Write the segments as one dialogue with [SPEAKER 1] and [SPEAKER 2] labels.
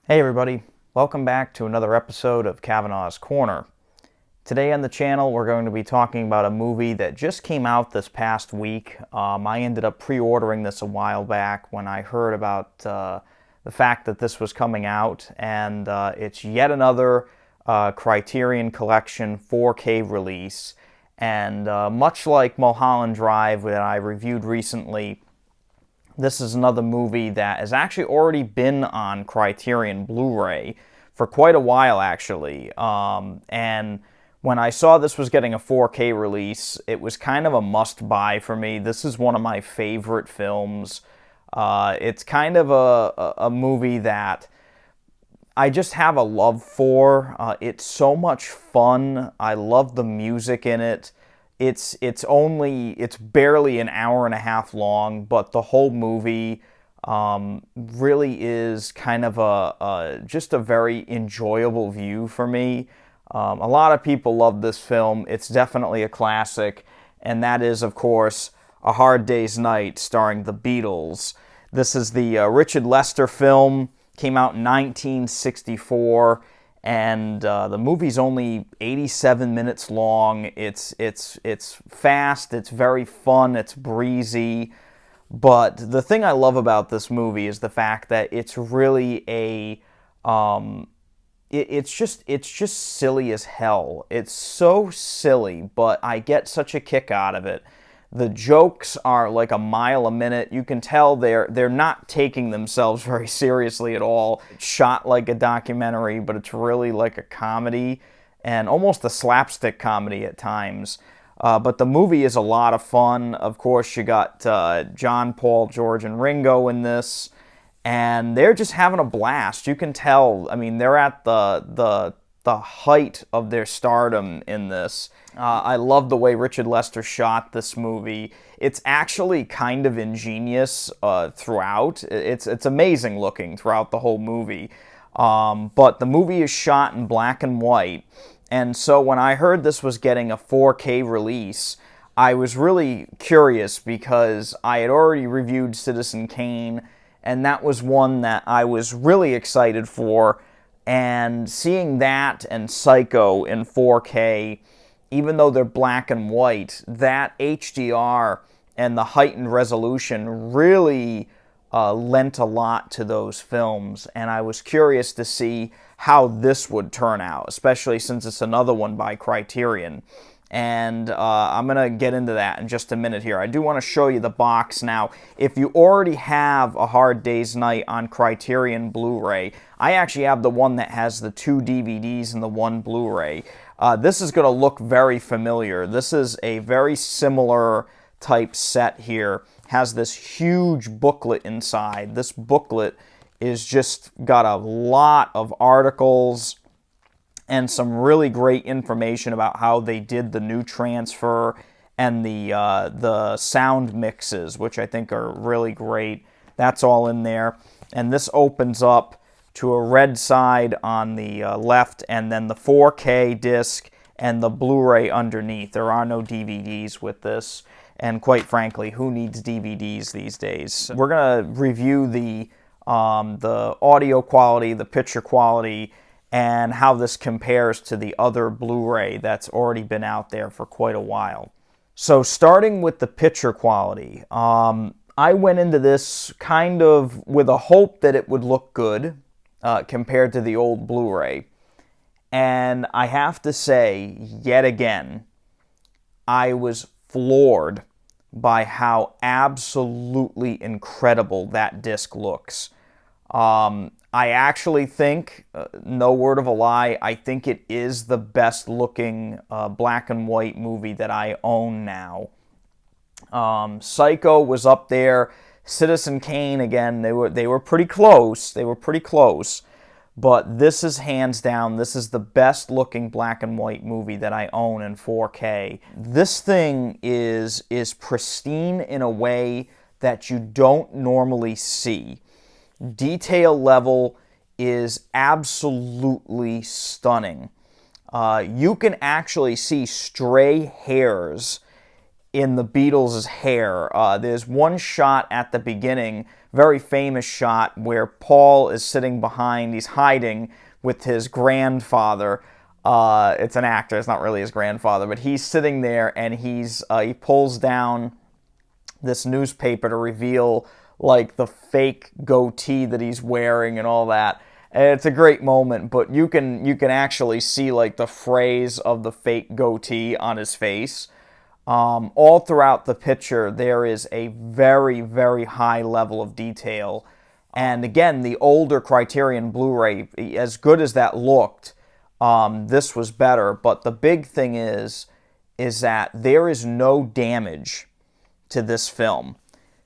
[SPEAKER 1] Hey everybody, welcome back to another episode of Kavanaugh's Corner. Today on the channel we're going to be talking about a movie that just came out this past week. I ended up pre-ordering this a while back when I heard about the fact that this was coming out, and it's yet another Criterion Collection 4K release. And much like Mulholland Drive that I reviewed recently, this is another movie that has actually already been on Criterion Blu-ray for quite a while, actually. And when I saw this was getting a 4K release, it was kind of a must-buy for me. This is one of my favorite films. It's kind of a movie that I just have a love for. It's so much fun. I love the music in it. It's barely an hour and a half long, but the whole movie really is kind of just a very enjoyable view for me. A lot of people love this film. It's definitely a classic, and that is, of course, A Hard Day's Night, starring the Beatles. This is the Richard Lester film. Came out in 1964. And the movie's only 87 minutes long. It's fast, it's very fun, it's breezy. But the thing I love about this movie is the fact that it's really it's just silly as hell. It's so silly, but I get such a kick out of it. The jokes are like a mile a minute. You can tell they're not taking themselves very seriously at all. It's shot like a documentary, but it's really like a comedy, and almost a slapstick comedy at times. But the movie is a lot of fun. Of course, you got John, Paul, George, and Ringo in this, and they're just having a blast. You can tell. I mean, they're at the height of their stardom in this. I love the way Richard Lester shot this movie. It's actually kind of ingenious throughout. It's amazing looking throughout the whole movie. But the movie is shot in black and white. And so when I heard this was getting a 4K release, I was really curious because I had already reviewed Citizen Kane, and that was one that I was really excited for. And seeing that and Psycho in 4K, even though they're black and white, that HDR and the heightened resolution really lent a lot to those films. And I was curious to see how this would turn out, especially since it's another one by Criterion. And I'm going to get into that in just a minute here. I do want to show you the box now. If you already have A Hard Day's Night on Criterion Blu-ray, I actually have the one that has the 2 DVDs and the 1 Blu-ray. This is going to look very familiar. This is a very similar type set here. Has this huge booklet inside. This booklet is just got a lot of articles and some really great information about how they did the new transfer and the sound mixes, which I think are really great. That's all in there. And this opens up to a red side on the left, and then the 4K disc and the Blu-ray underneath. There are no DVDs with this, and quite frankly, who needs DVDs these days? We're going to review the audio quality, the picture quality, and how this compares to the other Blu-ray that's already been out there for quite a while. So starting with the picture quality, I went into this kind of with a hope that it would look good compared to the old Blu-ray. And I have to say, yet again, I was floored by how absolutely incredible that disc looks. I actually think, no word of a lie, I think it is the best looking black and white movie that I own now. Psycho was up there. Citizen Kane, again, they were pretty close. They were pretty close. But this is hands down, this is the best looking black and white movie that I own in 4K. This thing is pristine in a way that you don't normally see. Detail level is absolutely stunning. You can actually see stray hairs in the Beatles' hair. There's one shot at the beginning, very famous shot, where Paul is sitting behind, he's hiding with his grandfather. It's an actor, it's not really his grandfather, but he's sitting there and he pulls down this newspaper to reveal like the fake goatee that he's wearing and all that. And it's a great moment, but you can actually see like the phrase of the fake goatee on his face. All throughout the picture, there is a very, very high level of detail. And again, the older Criterion Blu-ray, as good as that looked, this was better. But the big thing is that there is no damage to this film.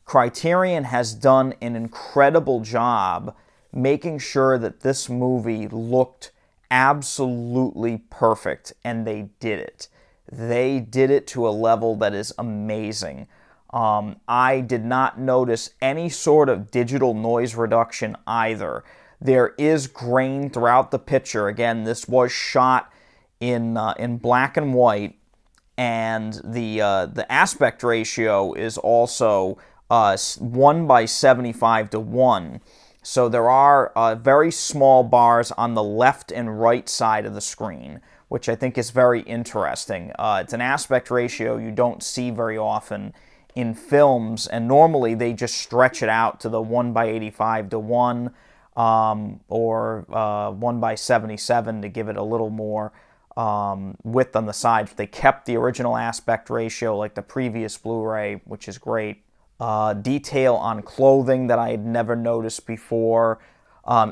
[SPEAKER 1] Criterion has done an incredible job making sure that this movie looked absolutely perfect, and they did it. They did it to a level that is amazing. I did not notice any sort of digital noise reduction either. There is grain throughout the picture. Again, this was shot in black and white, and the aspect ratio is also 1:75:1. So there are very small bars on the left and right side of the screen, which I think is very interesting. It's an aspect ratio you don't see very often in films, and normally they just stretch it out to the 1:85:1 or 1:77 to give it a little more width on the sides. They kept the original aspect ratio like the previous Blu-ray, which is great. Detail on clothing that I had never noticed before.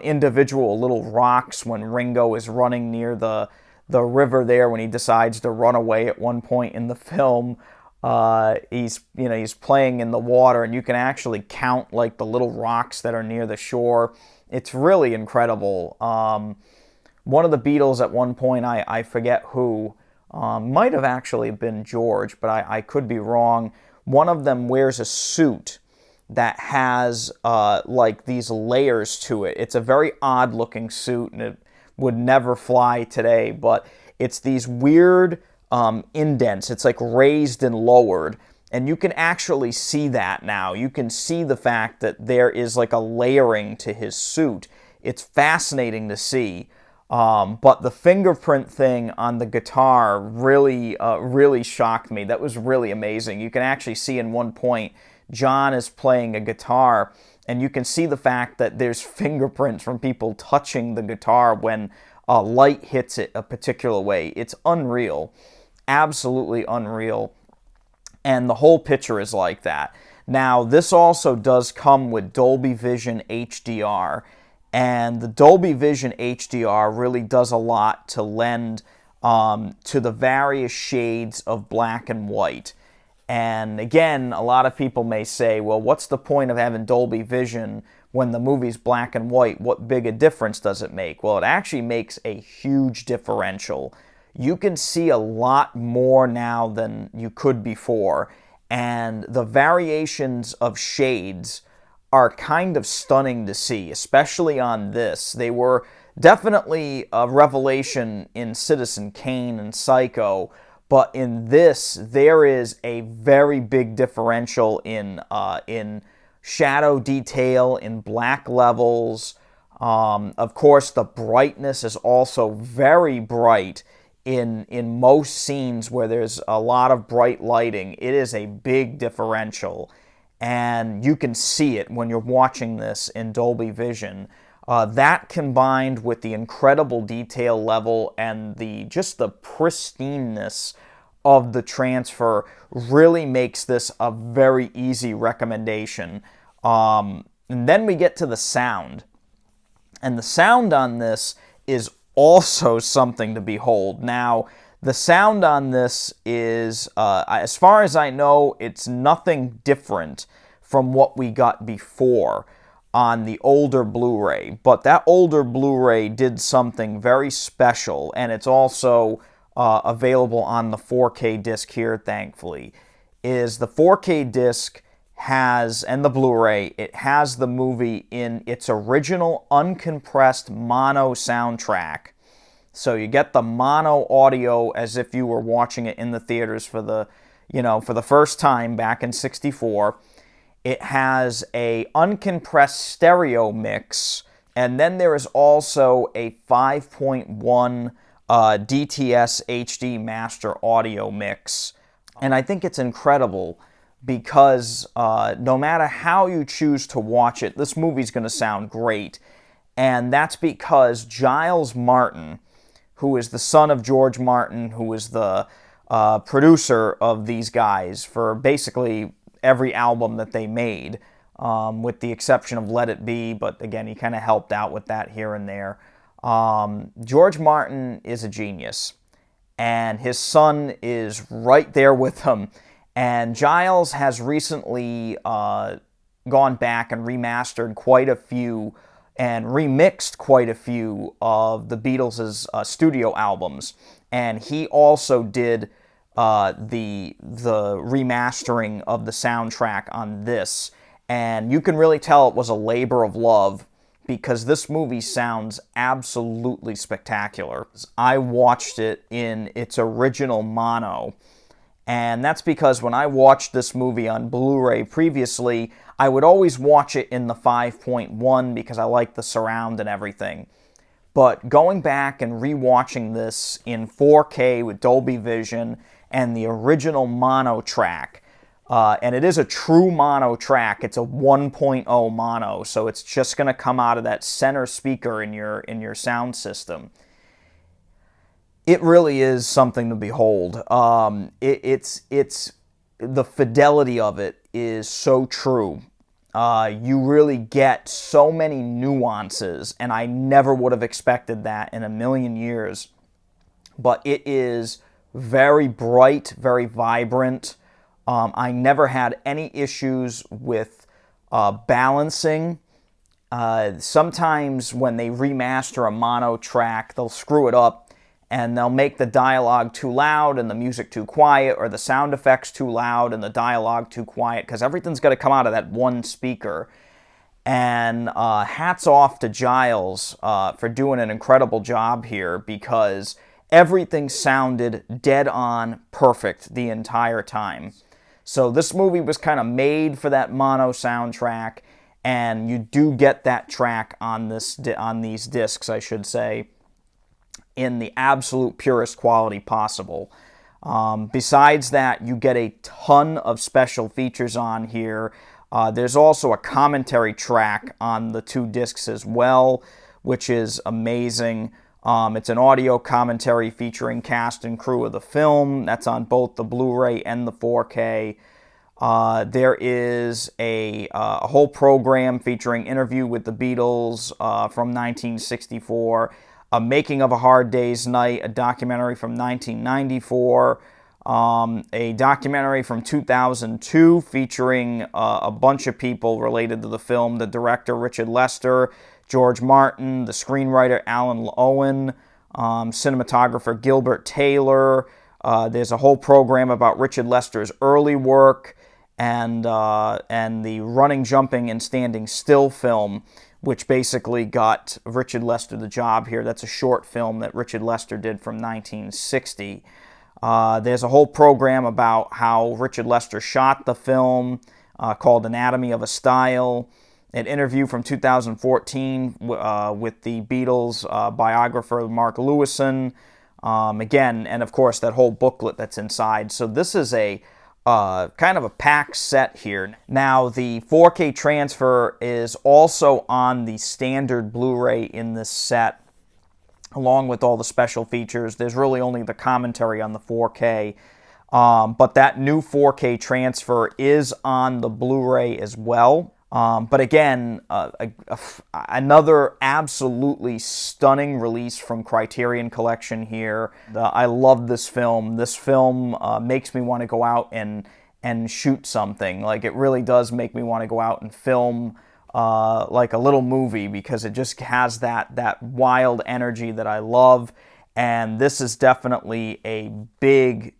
[SPEAKER 1] Individual little rocks when Ringo is running near the river there when he decides to run away at one point in the film. He's playing in the water, and you can actually count like the little rocks that are near the shore. It's really incredible. One of the Beatles at one point, I forget who, might have actually been George, but I could be wrong. One of them wears a suit that has like these layers to it. It's a very odd looking suit, and it would never fly today, but it's these weird indents. It's like raised and lowered, and you can actually see that now. You can see the fact that there is like a layering to his suit. It's fascinating to see. But the fingerprint thing on the guitar really shocked me. That was really amazing. You can actually see in one point, John is playing a guitar, and you can see the fact that there's fingerprints from people touching the guitar when light hits it a particular way. It's unreal. Absolutely unreal. And the whole picture is like that. Now, this also does come with Dolby Vision Hdr. And the Dolby Vision Hdr really does a lot to lend to the various shades of black and white. And again, a lot of people may say, well, what's the point of having Dolby Vision when the movie's black and white? What big a difference does it make? Well, it actually makes a huge differential. You can see a lot more now than you could before. And the variations of shades are kind of stunning to see, especially on this. They were definitely a revelation in Citizen Kane and Psycho, but in this, there is a very big differential in shadow detail, in black levels. Of course, the brightness is also very bright in most scenes where there's a lot of bright lighting. It is a big differential. And you can see it when you're watching this in Dolby Vision. That combined with the incredible detail level and just the pristineness of the transfer really makes this a very easy recommendation. And then we get to the sound. And the sound on this is also something to behold. Now, the sound on this is, as far as I know, it's nothing different from what we got before on the older Blu-ray. But that older Blu-ray did something very special, and it's also available on the 4K disc here, thankfully. Is the 4K disc has, and the Blu-ray, it has the movie in its original uncompressed mono soundtrack. So you get the mono audio as if you were watching it in the theaters for the, for the first time back in '64. It has a uncompressed stereo mix, and then there is also a 5.1 DTS HD master audio mix. And I think it's incredible because no matter how you choose to watch it, this movie's going to sound great. And that's because Giles Martin, who is the son of George Martin, who is the producer of these guys for basically every album that they made, with the exception of Let It Be, but again, he kind of helped out with that here and there. George Martin is a genius, and his son is right there with him. And Giles has recently gone back and remastered quite a few and remixed quite a few of the Beatles' studio albums. And he also did the remastering of the soundtrack on this. And you can really tell it was a labor of love because this movie sounds absolutely spectacular. I watched it in its original mono. And that's because when I watched this movie on Blu-ray previously, I would always watch it in the 5.1 because I like the surround and everything. But going back and rewatching this in 4K with Dolby Vision and the original mono track, and it is a true mono track, it's a 1.0 mono, so it's just going to come out of that center speaker in your sound system. It really is something to behold. It's the fidelity of it is so true. You really get so many nuances, and I never would have expected that in a million years. But it is very bright, very vibrant. I never had any issues with balancing. Sometimes when they remaster a mono track, they'll screw it up, and they'll make the dialogue too loud and the music too quiet, or the sound effects too loud and the dialogue too quiet, because everything's got to come out of that one speaker. And hats off to Giles for doing an incredible job here, because everything sounded dead on perfect the entire time. So this movie was kind of made for that mono soundtrack, and you do get that track on these discs, I should say, in the absolute purest quality possible. Besides that, you get a ton of special features on here. There's also a commentary track on the two discs as well, which is amazing. It's an audio commentary featuring cast and crew of the film. That's on both the Blu-ray and the 4K. There is a whole program featuring interview with the Beatles from 1964, a Making of a Hard Day's Night, a documentary from 1994, a documentary from 2002 featuring a bunch of people related to the film, the director Richard Lester, George Martin, the screenwriter Alan Owen, cinematographer Gilbert Taylor. There's a whole program about Richard Lester's early work and the Running, Jumping, and Standing Still film, which basically got Richard Lester the job here. That's a short film that Richard Lester did from 1960. There's a whole program about how Richard Lester shot the film called Anatomy of a Style. An interview from 2014 with the Beatles biographer Mark Lewison. Again, and of course that whole booklet that's inside. So this is a kind of a packed set here. Now, the 4K transfer is also on the standard Blu-ray in this set, along with all the special features. There's really only the commentary on the 4K, but that new 4K transfer is on the Blu-ray as well. But again, another absolutely stunning release from Criterion Collection here. I love this film. This film makes me want to go out and shoot something. Like, it really does make me want to go out and film like a little movie, because it just has that wild energy that I love. And this is definitely a big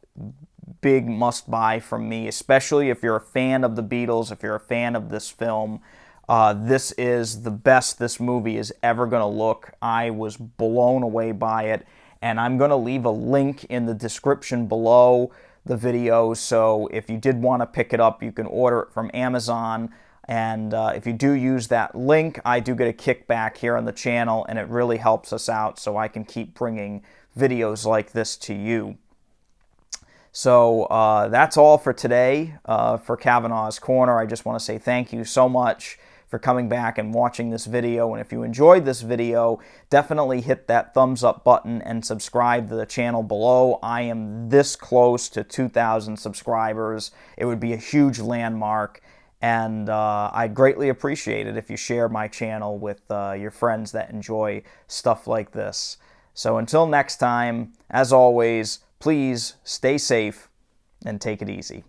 [SPEAKER 1] must-buy from me, especially if you're a fan of the Beatles, if you're a fan of this film. This is the best this movie is ever going to look. I was blown away by it, and I'm going to leave a link in the description below. the video, so if you did want to pick it up, you can order it from Amazon. And if you do use that link, I do get a kickback here on the channel, and it really helps us out so I can keep bringing videos like this to you. So that's all for today for Kavanaugh's Corner. I just want to say thank you so much for coming back and watching this video. And if you enjoyed this video, definitely hit that thumbs up button and subscribe to the channel below. I am this close to 2,000 subscribers. It would be a huge landmark. And I'd greatly appreciate it if you share my channel with your friends that enjoy stuff like this. So until next time, as always, please stay safe and take it easy.